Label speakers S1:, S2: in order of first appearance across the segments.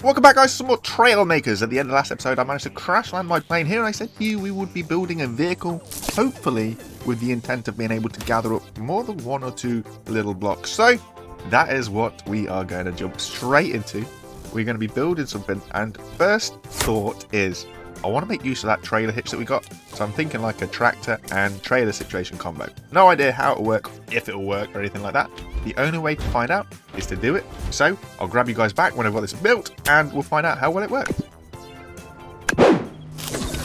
S1: Welcome back, guys, to some more Trail Makers. At the end of the last episode, I managed to crash land my plane here, and I said to you we would be building a vehicle, hopefully with the intent of being able to gather up more than one or two little blocks. So that is what we are going to jump straight into. We're going to be building something, and first thought is I want to make use of that trailer hitch that we got. So I'm thinking like a tractor and trailer situation combo. No idea how it'll work, if it'll work or anything like that. The only way to find out is to do it. So I'll grab you guys back when I've got this built and we'll find out how well it works.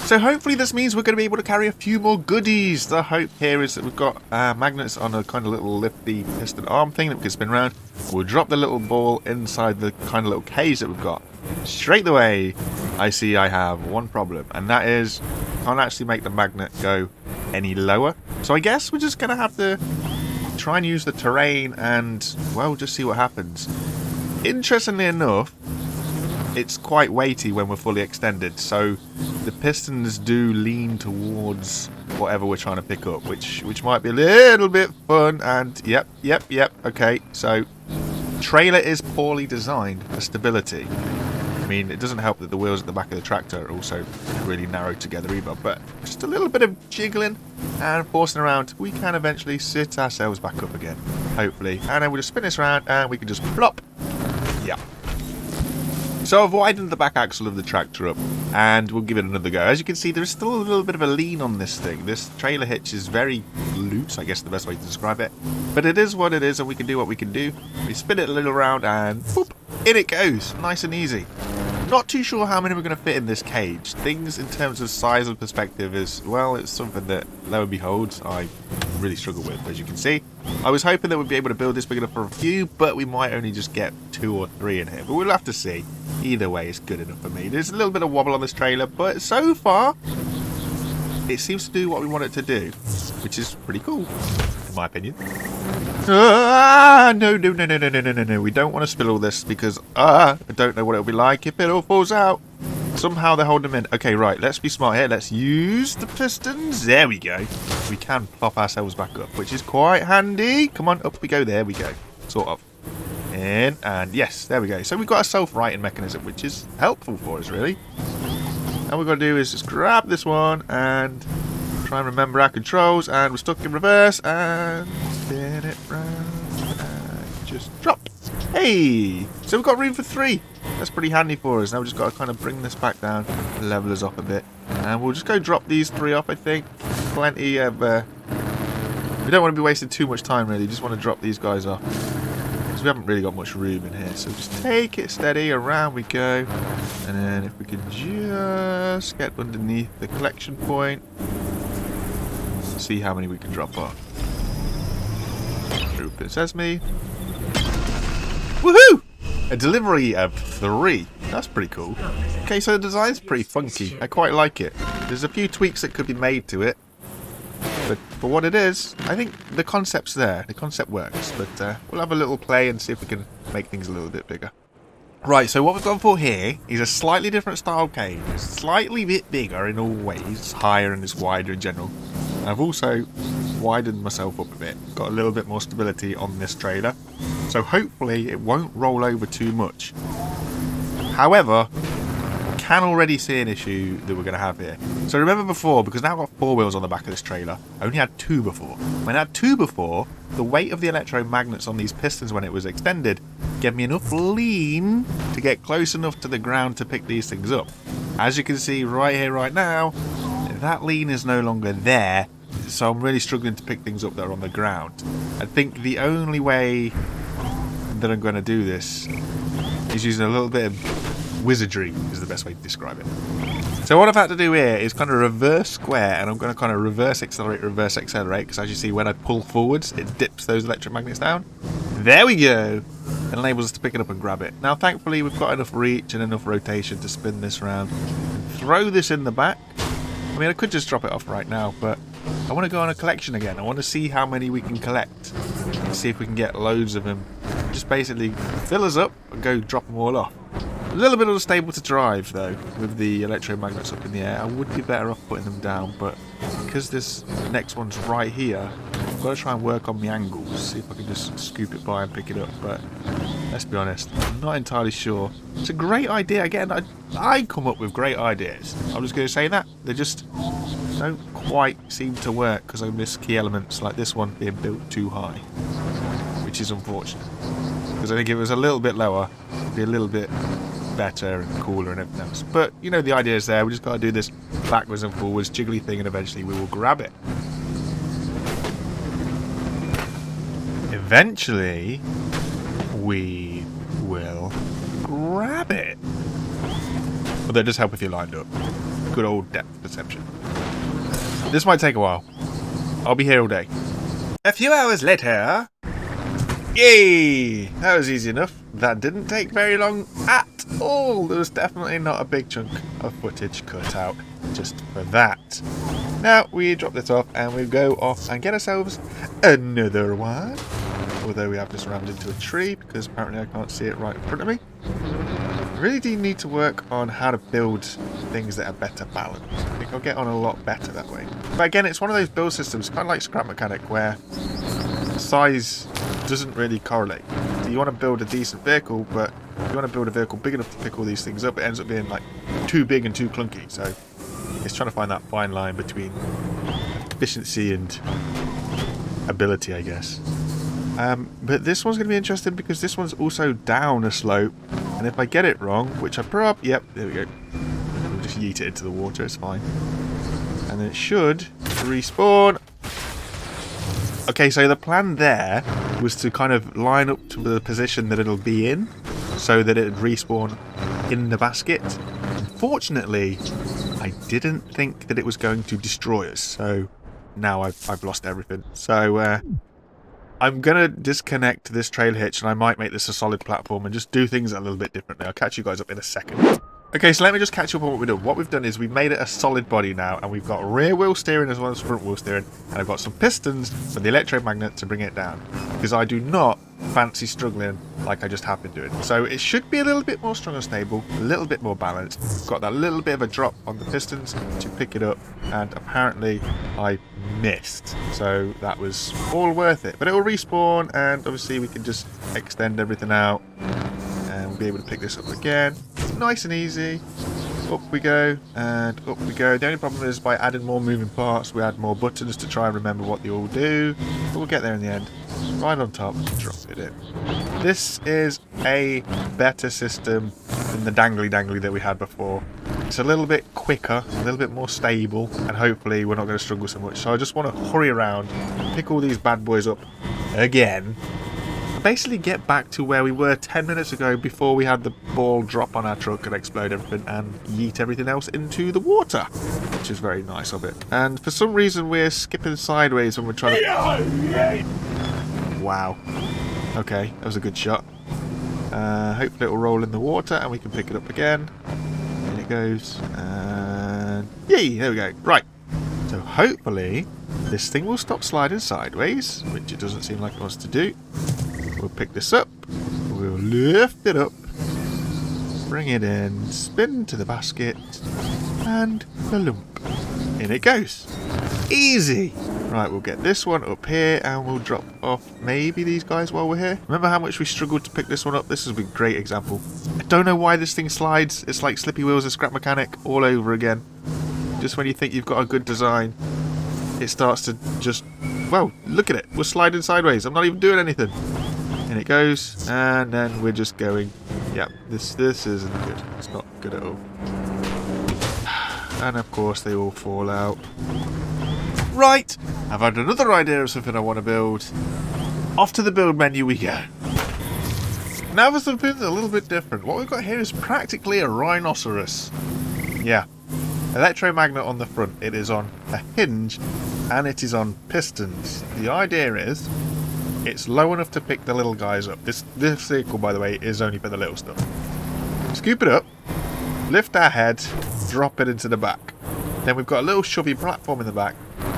S1: So hopefully this means we're going to be able to carry a few more goodies. The hope here is that we've got magnets on a kind of little lifty piston arm thing that we can spin around. We'll drop the little ball inside the kind of little cage that we've got. Straight away, I see I have one problem, and that is I can't actually make the magnet go any lower. So I guess we're just going to have to try and use the terrain and, well, just see what happens. Interestingly enough, it's quite weighty when we're fully extended, so the pistons do lean towards whatever we're trying to pick up, which might be a little bit fun. And yep, okay, so trailer is poorly designed for stability. I mean, it doesn't help that the wheels at the back of the tractor are also really narrowed together either, but just a little bit of jiggling and forcing around, we can eventually sit ourselves back up again, hopefully. And then we'll just spin this around and we can just flop. Yeah. So I've widened the back axle of the tractor up and we'll give it another go. As you can see, there's still a little bit of a lean on this thing. This trailer hitch is very loose, I guess the best way to describe it. But it is what it is, and we can do what we can do. We spin it a little around and boop, in it goes. Nice and easy. Not too sure how many we're going to fit in this cage. Things in terms of size and perspective is, well, it's something that, lo and behold, I really struggle with, as you can see. I was hoping that we'd be able to build this big enough for a few, but we might only just get 2 or 3 in here. But we'll have to see. Either way, it's good enough for me. There's a little bit of wobble on this trailer, but so far, it seems to do what we want it to do, which is pretty cool, in my opinion. No. We don't want to spill all this because I don't know what it'll be like if it all falls out. Somehow they're holding them in. Okay, right, let's be smart here. Let's use the pistons. There we go. We can plop ourselves back up, which is quite handy. Come on, up we go. There we go. Sort of. In, and yes, there we go. So we've got a self-righting mechanism, which is helpful for us, really. All we've got to do is just grab this one and try and remember our controls, and we're stuck in reverse, and spin it round, and just drop. Hey! So we've got room for 3. That's pretty handy for us. Now we've just got to kind of bring this back down, level us off a bit, and we'll just go drop these 3 off, I think. Plenty of... we don't want to be wasting too much time, really. Just want to drop these guys off. Because we haven't really got much room in here, so just take it steady, around we go. And then if we can just get underneath the collection point, see how many we can drop off. Open sesame. Woohoo! A delivery of 3. That's pretty cool. Okay, so the design's pretty funky. I quite like it. There's a few tweaks that could be made to it. But for what it is, I think the concept's there. The concept works. But we'll have a little play and see if we can make things a little bit bigger. Right, so what we've gone for here is a slightly different style cage. It's slightly bit bigger in all ways. It's higher and it's wider in general. I've also widened myself up a bit. Got a little bit more stability on this trailer. So hopefully it won't roll over too much. However, I can already see an issue that we're going to have here. So remember before, because now I've got 4 wheels on the back of this trailer, I only had 2 before. When I had 2 before, the weight of the electromagnets on these pistons when it was extended gave me enough lean to get close enough to the ground to pick these things up. As you can see right here, right now, that lean is no longer there, so I'm really struggling to pick things up that are on the ground. I think the only way that I'm going to do this is using a little bit of wizardry, is the best way to describe it. So what I've had to do here is kind of reverse square, and I'm going to kind of reverse accelerate, because as you see, when I pull forwards, it dips those electromagnets down. There we go! It enables us to pick it up and grab it. Now, thankfully, we've got enough reach and enough rotation to spin this round. Throw this in the back. I mean, I could just drop it off right now, but I want to go on a collection again. I want to see how many we can collect. And see if we can get loads of them. Just basically fill us up and go drop them all off. A little bit unstable to drive, though, with the electromagnets up in the air. I would be better off putting them down, but because this next one's right here, I've got to try and work on the angles, see if I can just scoop it by and pick it up, but let's be honest, I'm not entirely sure. It's a great idea. Again, I come up with great ideas. I'm just going to say that. They just don't quite seem to work because I miss key elements like this one being built too high, which is unfortunate. Because I think if it was a little bit lower, it'd be a little bit better and cooler and everything else. But, you know, the idea is there. We just got to do this backwards and forwards jiggly thing and eventually we will grab it. Eventually, we will grab it. But that does help if you're lined up. Good old depth perception. This might take a while. I'll be here all day. A few hours later. Yay! That was easy enough. That didn't take very long at all. There was definitely not a big chunk of footage cut out just for that. Now we drop this off and we go off and get ourselves another one. Although we have just rammed into a tree because apparently I can't see it right in front of me. I really do need to work on how to build things that are better balanced. I think I'll get on a lot better that way. But again, it's one of those build systems, kind of like Scrap Mechanic, where size doesn't really correlate. So you want to build a decent vehicle, but if you want to build a vehicle big enough to pick all these things up, it ends up being like too big and too clunky. So it's trying to find that fine line between efficiency and ability, I guess. But this one's going to be interesting because this one's also down a slope, and if I get it wrong, which I probably... Yep, there we go. We'll just yeet it into the water, it's fine. And then it should respawn. Okay, so the plan there was to kind of line up to the position that it'll be in, so that it'd respawn in the basket. Unfortunately, I didn't think that it was going to destroy us, so now I've lost everything. So, I'm going to disconnect this trail hitch and I might make this a solid platform and just do things a little bit differently. I'll catch you guys up in a second. Okay, so let me just catch up on what we've done. What we've done is we've made it a solid body now, and we've got rear wheel steering as well as front wheel steering, and I've got some pistons for the electromagnet to bring it down, because I do not fancy struggling like I just have been doing. So it should be a little bit more strong and stable, a little bit more balanced. Got that little bit of a drop on the pistons to pick it up, and apparently I missed. So that was all worth it. But it will respawn, and obviously we can just extend everything out, and we'll be able to pick this up again. Nice and easy. Up we go, and up we go. The only problem is by adding more moving parts, we add more buttons to try and remember what they all do. But we'll get there in the end. Right on top, drop it in. This is a better system than the dangly that we had before. It's a little bit quicker, a little bit more stable, and hopefully we're not going to struggle so much. So I just want to hurry around, pick all these bad boys up again, basically get back to where we were 10 minutes ago before we had the ball drop on our truck and explode everything and yeet everything else into the water, which is very nice of it. And for some reason we're skipping sideways when we're trying to... Wow. Okay, that was a good shot. Hopefully it will roll in the water and we can pick it up again. In it goes. And yay, there we go. Right. So hopefully this thing will stop sliding sideways, which it doesn't seem like it wants to do. We'll pick this up, we'll lift it up, bring it in, spin to the basket, and lump. In it goes. Easy! Right, we'll get this one up here, and we'll drop off maybe these guys while we're here. Remember how much we struggled to pick this one up? This is a great example. I don't know why this thing slides. It's like Slippy Wheels and Scrap Mechanic all over again. Just when you think you've got a good design, it starts to just... Well, look at it. We're sliding sideways. I'm not even doing anything. In it goes, and then we're just going. Yeah, this isn't good. It's not good at all. And of course they all fall out. Right, I've had another idea of something I want to build. Off to the build menu we go. Now for something a little bit different. What we've got here is practically a rhinoceros. Yeah, electromagnet on the front. It is on a hinge, and it is on pistons. The idea is, it's low enough to pick the little guys up. This vehicle, by the way, is only for the little stuff. Scoop it up, lift our head, drop it into the back. Then we've got a little shovey platform in the back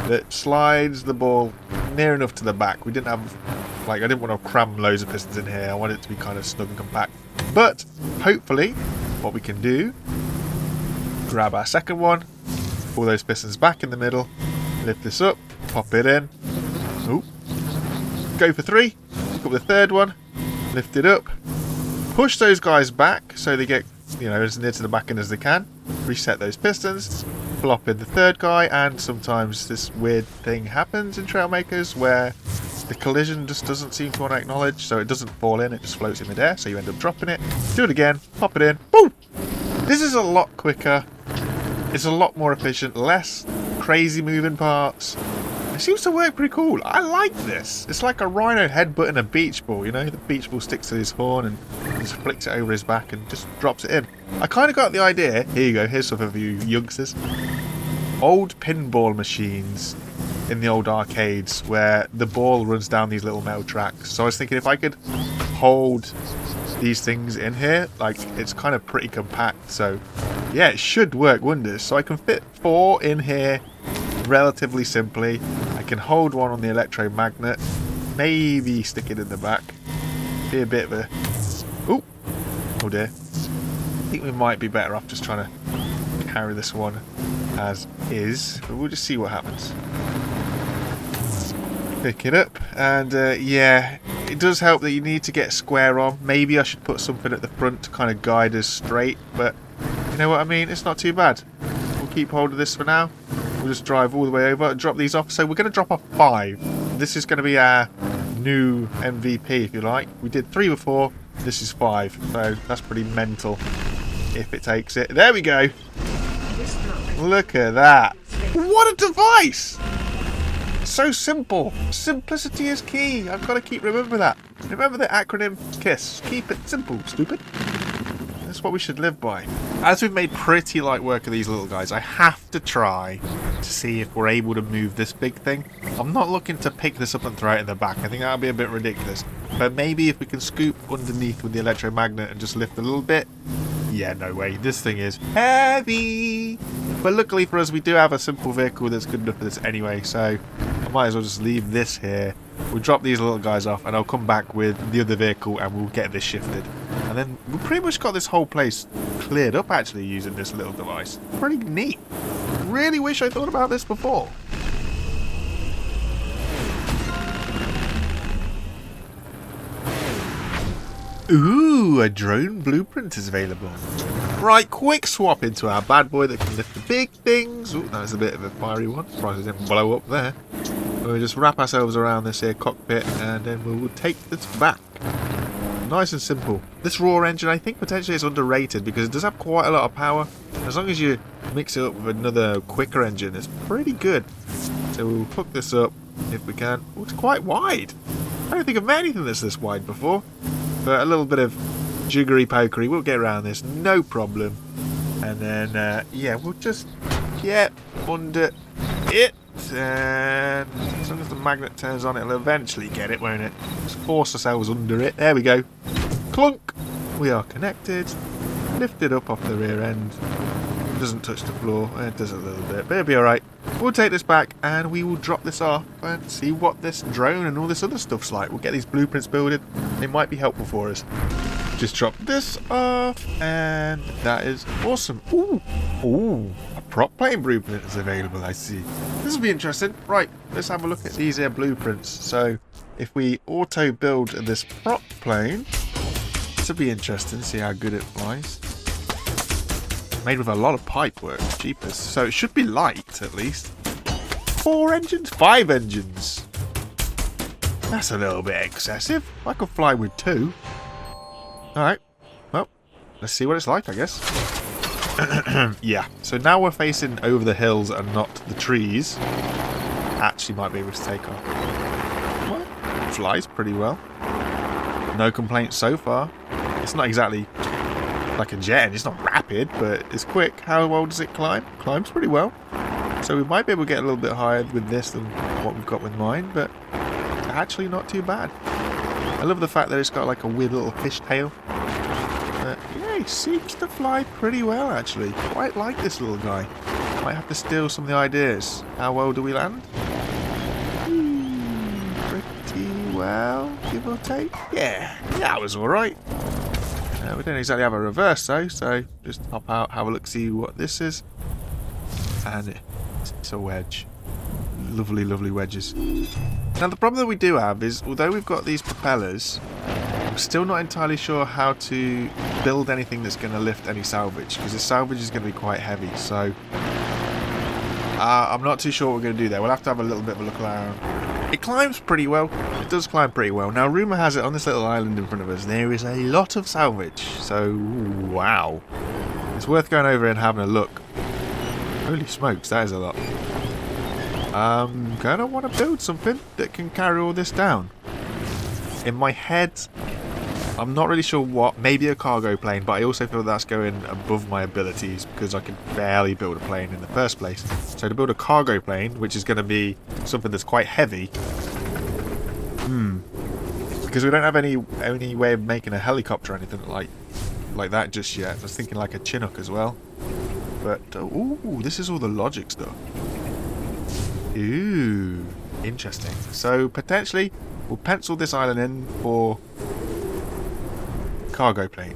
S1: that slides the ball near enough to the back. We didn't have, like, I didn't want to cram loads of pistons in here. I wanted it to be kind of snug and compact. But hopefully, what we can do, grab our second one, pull those pistons back in the middle, Lift this up, pop it in. Ooh. Go for 3. Pick up the third one. Lift it up. Push those guys back so they get, you know, as near to the back end as they can. Reset those pistons. Flop in the third guy, and sometimes this weird thing happens in Trailmakers where the collision just doesn't seem to want to acknowledge, so it doesn't fall in, it just floats in midair, so you end up dropping it. Do it again, pop it in, boom! This is a lot quicker, it's a lot more efficient, less crazy moving parts. It seems to work pretty cool. I like this. It's like a rhino headbutting a beach ball, you know? The beach ball sticks to his horn and just flicks it over his back and just drops it in. I kind of got the idea. Here you go. Here's some of you youngsters. Old pinball machines in the old arcades where the ball runs down these little metal tracks. So I was thinking if I could hold these things in here, like, it's kind of pretty compact. So yeah, it should work wonders. So I can fit 4 in here relatively simply. I can hold one on the electromagnet, maybe stick it in the back. Be a bit of a... Ooh! Oh dear. I think we might be better off just trying to carry this one as is, but we'll just see what happens. Pick it up, and yeah, it does help that you need to get square on. Maybe I should put something at the front to kind of guide us straight, but you know what I mean? It's not too bad. We'll keep hold of this for now. We'll just drive all the way over and drop these off. So we're going to drop off 5. This is going to be our new MVP, if you like. We did 3 before. This is 5. So that's pretty mental if it takes it. There we go. Look at that. What a device! So simple. Simplicity is key. I've got to keep remembering that. Remember the acronym KISS. Keep it simple, stupid. That's what we should live by. As we've made pretty light work of these little guys, I have to try to see if we're able to move this big thing. I'm not looking to pick this up and throw it in the back. I think that would be a bit ridiculous. But maybe if we can scoop underneath with the electromagnet and just lift a little bit. Yeah, no way. This thing is heavy. But luckily for us, we do have a simple vehicle that's good enough for this anyway. So I might as well just leave this here. We'll drop these little guys off and I'll come back with the other vehicle and we'll get this shifted. And then we've pretty much got this whole place cleared up actually using this little device. Pretty neat. Really wish I thought about this before. Ooh, a drone blueprint is available. Right, quick swap into our bad boy that can lift the big things. Ooh, that was a bit of a fiery one. Surprised it didn't blow up there. We'll just wrap ourselves around this here cockpit and then we'll take this back. Nice and simple. This Roar engine, I think potentially is underrated because it does have quite a lot of power. As long as you mix it up with another quicker engine, it's pretty good. So we'll hook this up if we can. Oh, it's quite wide. I don't think I've made anything that's this wide before. But a little bit of jiggery pokery, we'll get around this, no problem. And then, yeah, we'll just get under it. And as long as the magnet turns on, it'll eventually get it, won't it? Just force ourselves under it. There we go. Clunk! We are connected. Lift it up off the rear end. It doesn't touch the floor. It does a little bit, but it'll be alright. We'll take this back and we will drop this off and see what this drone and all this other stuff's like. We'll get these blueprints builded. They might be helpful for us. Just drop this off and that is awesome. Ooh, ooh, a prop plane blueprint is available, I see. This will be interesting. Right, let's have a look at these here blueprints. So if we auto build this prop plane, this will be interesting, see how good it flies. Made with a lot of pipe work, jeepers. So it should be light, at least. 4 engines? 5 engines. That's a little bit excessive. I could fly with 2. Alright. Well, let's see what it's like, I guess. Yeah. So now we're facing over the hills and not the trees. Actually might be able to take off. Well, it flies pretty well. No complaints so far. It's not exactly like a jet, it's not rapid, but it's quick. How well does it climb? Climbs pretty well. So we might be able to get a little bit higher with this than what we've got with mine, but actually not too bad. I love the fact that it's got like a weird little fish tail. But yeah, he seems to fly pretty well actually. Quite like this little guy. Might have to steal some of the ideas. How well do we land? Pretty well, give or take. Yeah, that was alright. We don't exactly have a reverse though, so just hop out, have a look, see what this is. And it's a wedge. Lovely, lovely wedges. Now the problem that we do have is, although we've got these propellers, I'm still not entirely sure how to build anything that's going to lift any salvage, because the salvage is going to be quite heavy. So I'm not too sure what we're going to do there. We'll have to have a little bit of a look around. It climbs pretty well. It does climb pretty well. Now, rumour has it on this little island in front of us, there is a lot of salvage. So, wow. It's worth going over and having a look. Holy smokes, that is a lot. I'm going to want to build something that can carry all this down. In my head, I'm not really sure what. Maybe a cargo plane, but I also feel that's going above my abilities because I can barely build a plane in the first place. So to build a cargo plane, which is going to be something that's quite heavy, because we don't have any way of making a helicopter or anything like that just yet. I was thinking like a Chinook as well. But ooh, this is all the logic stuff. Ooh, interesting. So potentially we'll pencil this island in for cargo plane.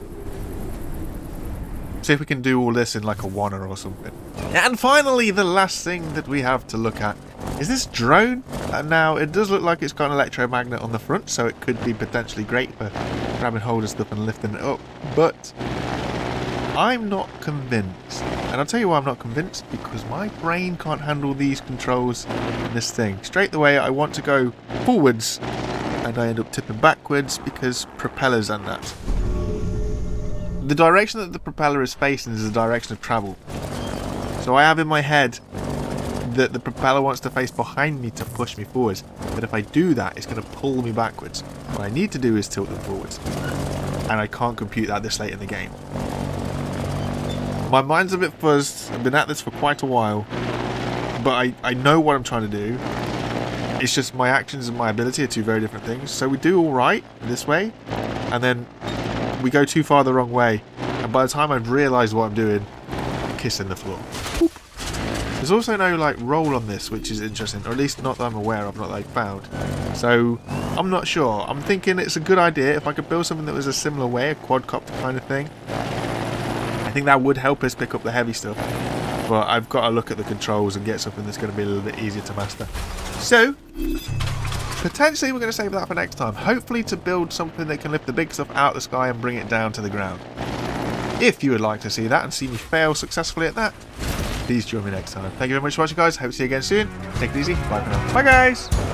S1: See if we can do all this in like a wanna or something. And finally, the last thing that we have to look at is this drone. Now, it does look like it's got an electromagnet on the front, so it could be potentially great for grabbing hold of stuff and lifting it up. But I'm not convinced. And I'll tell you why I'm not convinced, because my brain can't handle these controls in this thing. Straight away, I want to go forwards, and I end up tipping backwards because propellers and that. The direction that the propeller is facing is the direction of travel. So I have in my head that the propeller wants to face behind me to push me forwards. But if I do that, it's going to pull me backwards. What I need to do is tilt them forwards. And I can't compute that this late in the game. My mind's a bit fuzzed. I've been at this for quite a while. But I know what I'm trying to do. It's just my actions and my ability are two very different things. So we do alright this way. And then we go too far the wrong way. And by the time I've realised what I'm doing, I'm kissing the floor. Boop. There's also no like roll on this, which is interesting. Or at least not that I'm aware of, not that I found. So I'm not sure. I'm thinking it's a good idea if I could build something that was a similar way, a quadcopter kind of thing. I think that would help us pick up the heavy stuff. But I've got to look at the controls and get something that's going to be a little bit easier to master. So potentially we're going to save that for next time. Hopefully to build something that can lift the big stuff out of the sky and bring it down to the ground. If you would like to see that and see me fail successfully at that, please join me next time. Thank you very much for watching, guys. Hope to see you again soon. Take it easy. Bye for now. Bye, guys.